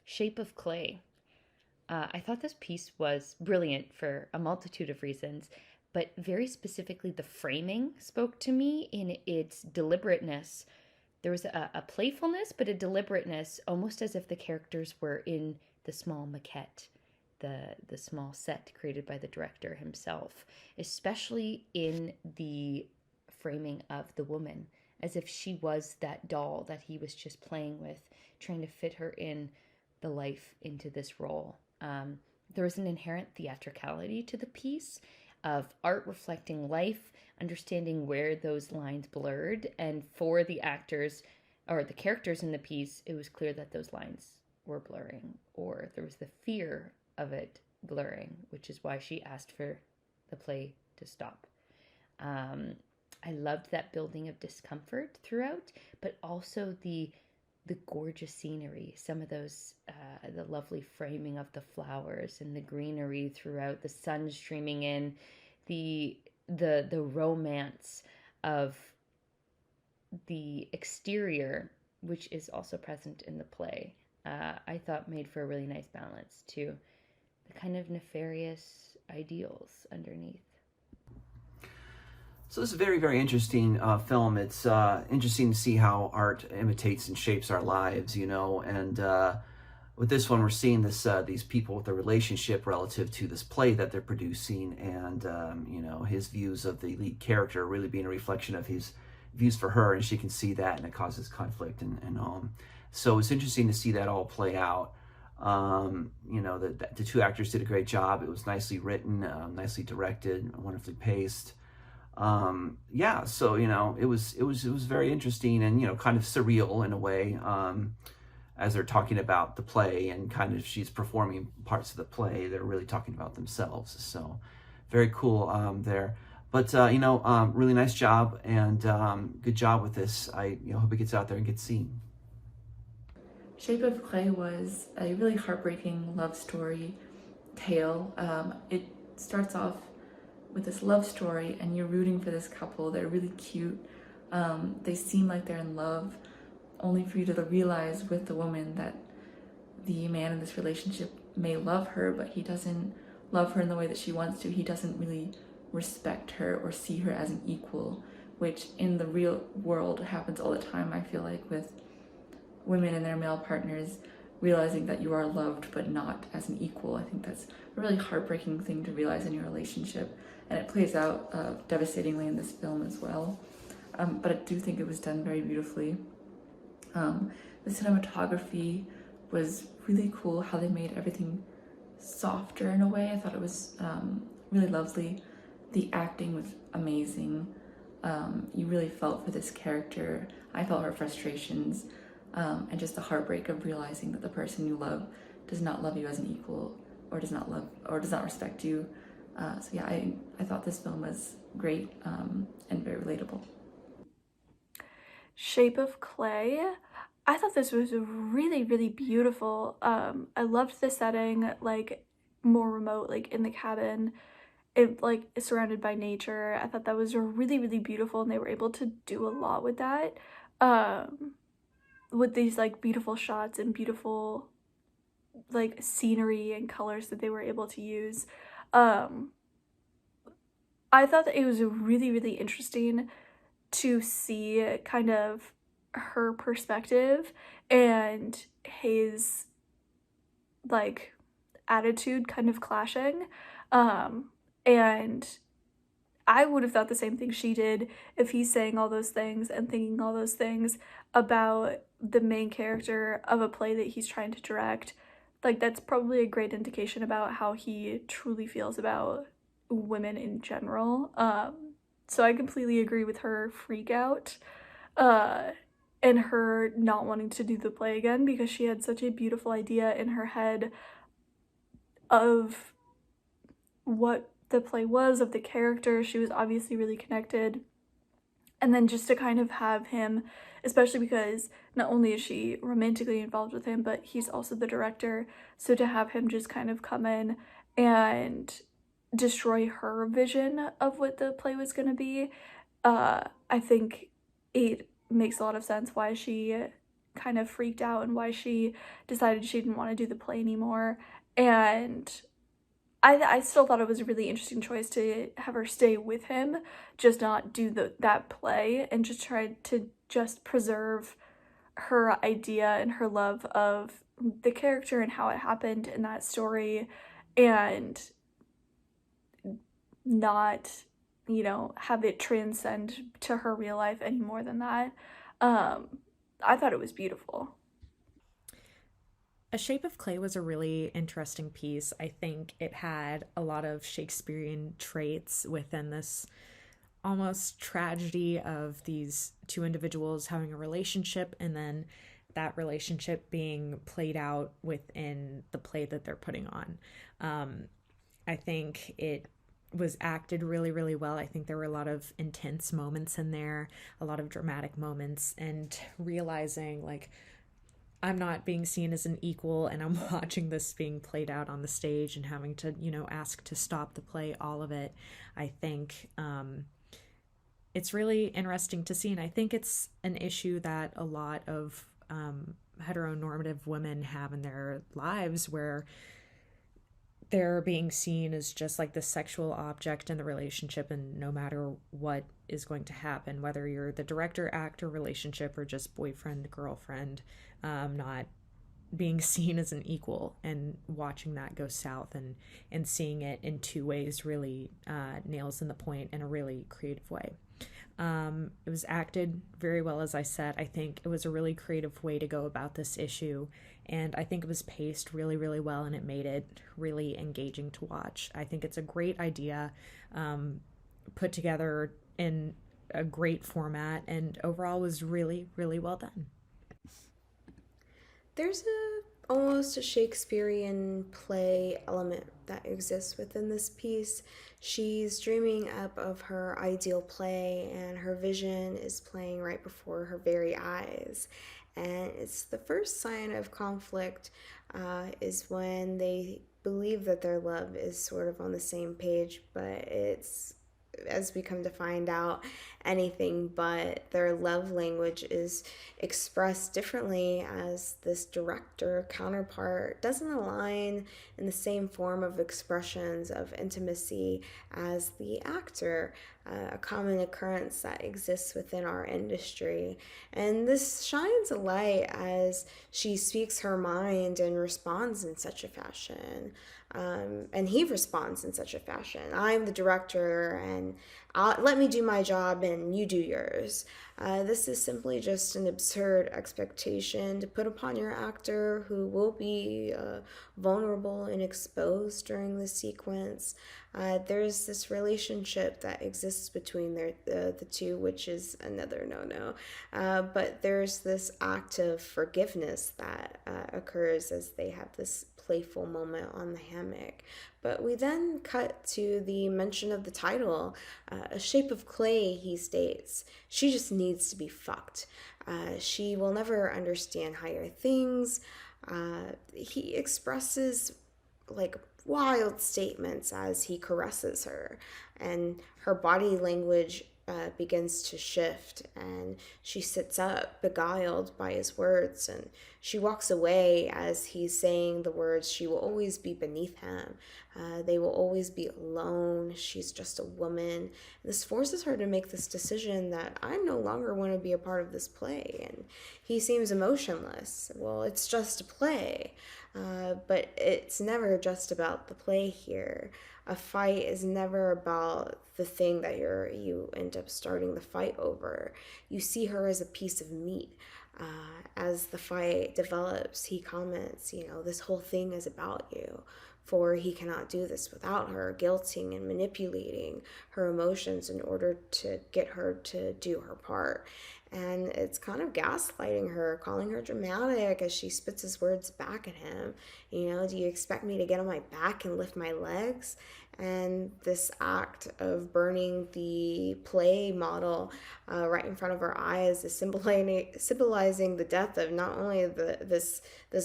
Shape of Clay. I thought this piece was brilliant for a multitude of reasons, but very specifically, the framing spoke to me in its deliberateness. There was a playfulness, but a deliberateness, almost as if the characters were in the small maquette, the small set created by the director himself, especially in the framing of the woman, as if she was that doll that he was just playing with, trying to fit her in the life into this role. There was an inherent theatricality to the piece of art reflecting life, understanding where those lines blurred, and for the actors or the characters in the piece, it was clear that those lines were blurring, or there was the fear of it blurring, which is why she asked for the play to stop. Um, I loved that building of discomfort throughout, but also the gorgeous scenery, some of those the lovely framing of the flowers and the greenery throughout, the sun streaming in, the romance of the exterior, which is also present in the play. I thought made for a really nice balance to the kind of nefarious ideals underneath. So this is a very, very interesting film. It's interesting to see how art imitates and shapes our lives, you know. And with this one, we're seeing this these people with a relationship relative to this play that they're producing, and you know, his views of the lead character really being a reflection of his views for her, and she can see that, and it causes conflict and so it's interesting to see that all play out. You know, the two actors did a great job. It was nicely written, nicely directed, wonderfully paced. Yeah, so you know, it was very interesting and, you know, kind of surreal in a way, as they're talking about the play, and kind of she's performing parts of the play. They're really talking about themselves, so very cool there. But you know, really nice job, and good job with this. I, you know, hope it gets out there and gets seen. Shape of Clay was a really heartbreaking love story tale. It starts off with this love story, and you're rooting for this couple. They're really cute. They seem like they're in love, only for you to realize with the woman that the man in this relationship may love her, but he doesn't love her in the way that she wants to. He doesn't really respect her or see her as an equal, which in the real world happens all the time, I feel like, with women and their male partners realizing that you are loved but not as an equal. I think that's a really heartbreaking thing to realize in your relationship, and it plays out devastatingly in this film as well. But I do think it was done very beautifully. The cinematography was really cool, how they made everything softer in a way. I thought it was really lovely. The acting was amazing. You really felt for this character. I felt her frustrations, and just the heartbreak of realizing that the person you love does not love you as an equal, or does not respect you. So yeah, I thought this film was great, and very relatable. Shape of Clay. I thought this was really, really beautiful. I loved the setting, like more remote, like in the cabin. It like is surrounded by nature. I thought that was really, really beautiful, and they were able to do a lot with that. With these like beautiful shots and beautiful like scenery and colors that they were able to use. I thought that it was really, really interesting to see kind of her perspective and his like attitude kind of clashing. And I would have thought the same thing she did if he's saying all those things and thinking all those things about the main character of a play that he's trying to direct. Like, that's probably a great indication about how he truly feels about women in general. So I completely agree with her freak out, and her not wanting to do the play again, because she had such a beautiful idea in her head of what the play was, of the character. She was obviously really connected. And then just to kind of have him, especially because not only is she romantically involved with him, but he's also the director, so to have him just kind of come in and destroy her vision of what the play was going to be, I think it makes a lot of sense why she kind of freaked out and why she decided she didn't want to do the play anymore. And I still thought it was a really interesting choice to have her stay with him, just not do that play, and just try to just preserve her idea and her love of the character and how it happened in that story, and not, have it transcend to her real life any more than that. I thought it was beautiful. A Shape of Clay was a really interesting piece. I think it had a lot of Shakespearean traits within this almost tragedy of these two individuals having a relationship and then that relationship being played out within the play that they're putting on. I think it was acted really, really well. I think there were a lot of intense moments in there, a lot of dramatic moments, and realizing like I'm not being seen as an equal and I'm watching this being played out on the stage and having to, ask to stop the play, all of it. I think it's really interesting to see. And I think it's an issue that a lot of heteronormative women have in their lives where they're being seen as just like the sexual object in the relationship, and no matter what is going to happen, whether you're the director-actor relationship or just boyfriend-girlfriend, not being seen as an equal, and watching that go south and seeing it in two ways really nails in the point in a really creative way. It was acted very well, as I said. I think it was a really creative way to go about this issue, and I think it was paced really, really well, and it made it really engaging to watch. I think it's a great idea, put together in a great format, and overall was really, really well done. There's almost a Shakespearean play element that exists within this piece. She's dreaming up of her ideal play, and her vision is playing right before her very eyes. And it's the first sign of conflict is when they believe that their love is sort of on the same page, but it's, as we come to find out, anything but. Their love language is expressed differently, as this director counterpart doesn't align in the same form of expressions of intimacy as the actor, a common occurrence that exists within our industry. And this shines a light as she speaks her mind and responds in such a fashion. And he responds in such a fashion. I'm the director, and let me do my job and you do yours. This is simply just an absurd expectation to put upon your actor, who will be vulnerable and exposed during the sequence. There's this relationship that exists between the two, which is another no-no. But there's this act of forgiveness that occurs as they have this playful moment on the hammock. But we then cut to the mention of the title, A Shape of Clay, he states. She just needs to be fucked. She will never understand higher things. He expresses like wild statements as he caresses her, and her body language begins to shift, and she sits up, beguiled by his words, and she walks away as he's saying the words, she will always be beneath him. They will always be alone. She's just a woman. This forces her to make this decision that I no longer want to be a part of this play. And he seems emotionless. Well, it's just a play. But it's never just about the play here. A fight is never about the thing that you end up starting the fight over. You see her as a piece of meat. As the fight develops, he comments, this whole thing is about you, for he cannot do this without her, guilting and manipulating her emotions in order to get her to do her part. And it's kind of gaslighting her, calling her dramatic as she spits his words back at him. Do you expect me to get on my back and lift my legs? And this act of burning the play model right in front of her eyes is symbolizing the death of not only this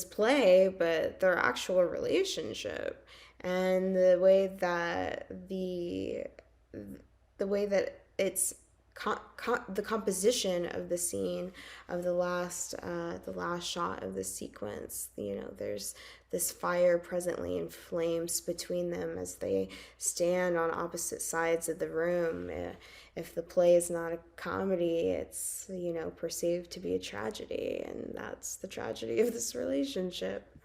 play, but their actual relationship. And the way that it's the composition of the scene of the last shot of the sequence. There's this fire presently in flames between them as they stand on opposite sides of the room. If the play is not a comedy, it's perceived to be a tragedy, and that's the tragedy of this relationship.